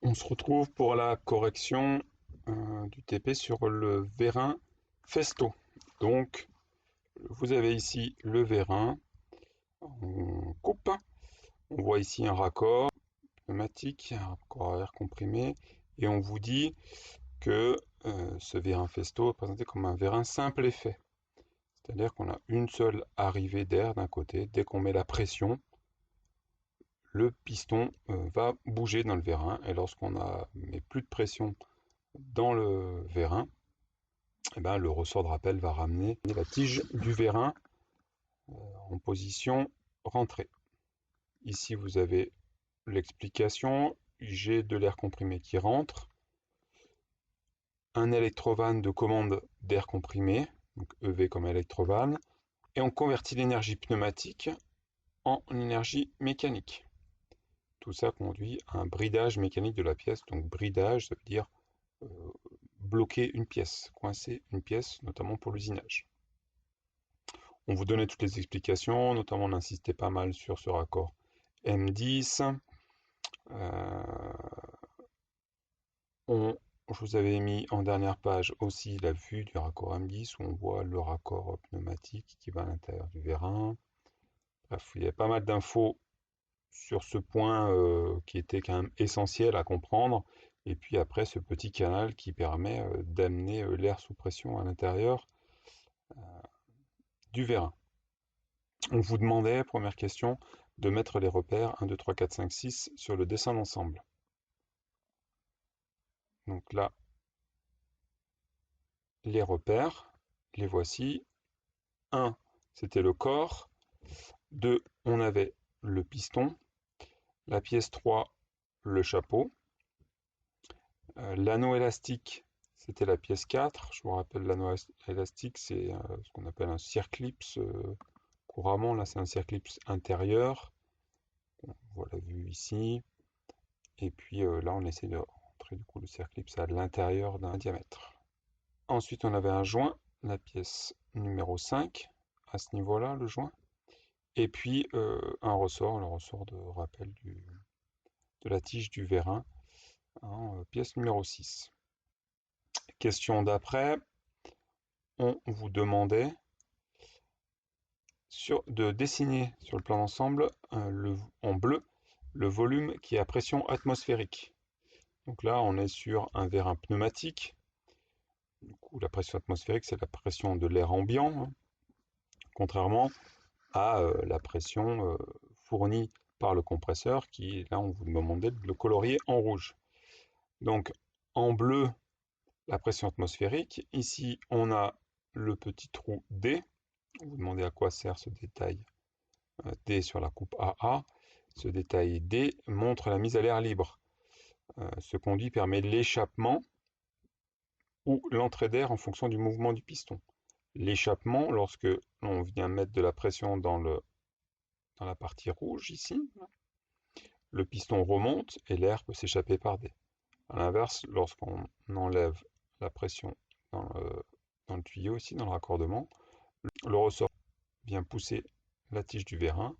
On se retrouve pour la correction du TP sur le vérin Festo. Donc, vous avez ici le vérin, on coupe, on voit ici un raccord pneumatique, un raccord à air comprimé, et on vous dit que ce vérin Festo est présenté comme un vérin simple effet. C'est-à-dire qu'on a une seule arrivée d'air d'un côté. Dès qu'on met la pression, le piston va bouger dans le vérin, et lorsqu'on met plus de pression dans le vérin, eh ben, le ressort de rappel va ramener la tige du vérin en position rentrée. Ici, vous avez l'explication. J'ai de l'air comprimé qui rentre, un électrovanne de commande d'air comprimé, donc EV comme électrovanne, et on convertit l'énergie pneumatique en énergie mécanique. Tout ça conduit à un bridage mécanique de la pièce. Donc bridage, ça veut dire bloquer une pièce, coincer une pièce, notamment pour l'usinage. On vous donnait toutes les explications, notamment on insistait pas mal sur ce raccord M10. Je vous avais mis en dernière page aussi la vue du raccord M10 où on voit le raccord pneumatique qui va à l'intérieur du vérin. Bref, il y a pas mal d'infos sur ce point qui était quand même essentiel à comprendre. Et puis après, ce petit canal qui permet d'amener l'air sous pression à l'intérieur du vérin. On vous demandait, première question, de mettre les repères 1, 2, 3, 4, 5, 6 sur le dessin d'ensemble. Donc là, les repères, les voici. 1, c'était le corps. 2, on avait le piston. La pièce 3, le chapeau. L'anneau élastique, c'était la pièce 4. Je vous rappelle, l'anneau élastique, c'est ce qu'on appelle un circlips. Couramment, là, c'est un circlips intérieur. On voit la vue ici. Et puis là, on essaie de rentrer du coup le circlips à l'intérieur d'un diamètre. Ensuite, on avait un joint, la pièce numéro 5, à ce niveau-là, le joint. Et puis un ressort, le ressort de rappel de la tige du vérin, en pièce numéro 6. Question d'après, on vous demandait de dessiner sur le plan d'ensemble en bleu le volume qui est à pression atmosphérique. Donc là, on est sur un vérin pneumatique. Du coup, la pression atmosphérique, c'est la pression de l'air ambiant, hein, contrairement à la pression fournie par le compresseur, qui, là, on vous demandait de le colorier en rouge. Donc, en bleu, la pression atmosphérique. Ici, on a le petit trou D. Vous demandez à quoi sert ce détail D sur la coupe AA. Ce détail D montre la mise à l'air libre. Ce conduit permet l'échappement ou l'entrée d'air en fonction du mouvement du piston. L'échappement, lorsque l'on vient mettre de la pression dans la partie rouge ici, le piston remonte et l'air peut s'échapper par D. A l'inverse, lorsqu'on enlève la pression dans le tuyau ici, dans le raccordement, le ressort vient pousser la tige du vérin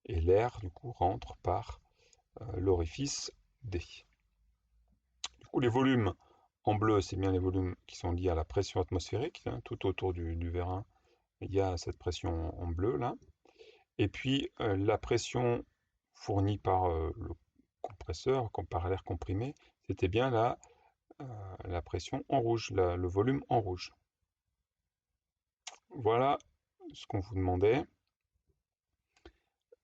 et l'air du coup rentre par l'orifice D. Du coup, les volumes en bleu, c'est bien les volumes qui sont liés à la pression atmosphérique, hein, tout autour du vérin. Il y a cette pression en bleu là. Et puis la pression fournie par le compresseur, par l'air comprimé, c'était bien la pression en rouge, le volume en rouge. Voilà ce qu'on vous demandait.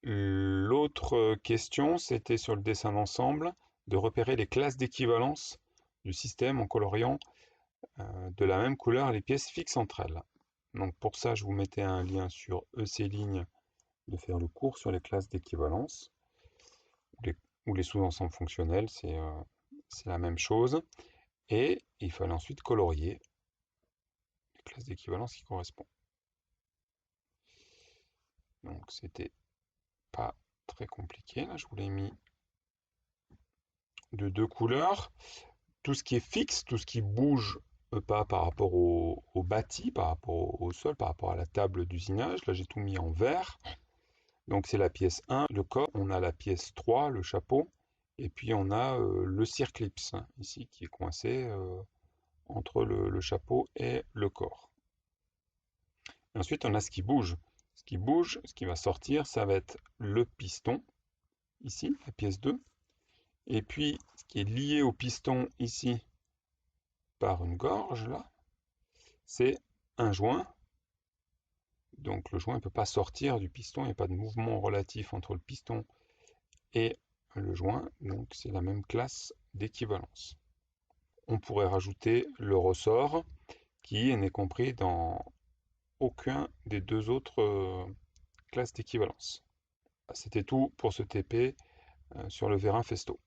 L'autre question, c'était sur le dessin d'ensemble, de repérer les classes d'équivalence du système en coloriant de la même couleur les pièces fixes entre elles. Donc pour ça, je vous mettais un lien sur EC-Ligne de faire le cours sur les classes d'équivalence, ou les sous-ensembles fonctionnels, c'est la même chose. Et il fallait ensuite colorier les classes d'équivalence qui correspondent. Donc c'était pas très compliqué. Là, je vous l'ai mis de 2 couleurs. Tout ce qui est fixe, tout ce qui bouge pas par rapport au bâti, par rapport au sol, par rapport à la table d'usinage. Là, j'ai tout mis en vert. Donc c'est la pièce 1, le corps. On a la pièce 3, le chapeau. Et puis on a le circlips, hein, ici, qui est coincé entre le chapeau et le corps. Et ensuite, on a ce qui bouge. Ce qui bouge, ce qui va sortir, ça va être le piston, ici, la pièce 2. Et puis, ce qui est lié au piston, ici, par une gorge, là, c'est un joint. Donc le joint ne peut pas sortir du piston, il n'y a pas de mouvement relatif entre le piston et le joint, donc c'est la même classe d'équivalence. On pourrait rajouter le ressort, qui n'est compris dans aucun des deux autres classes d'équivalence. C'était tout pour ce TP sur le vérin Festo.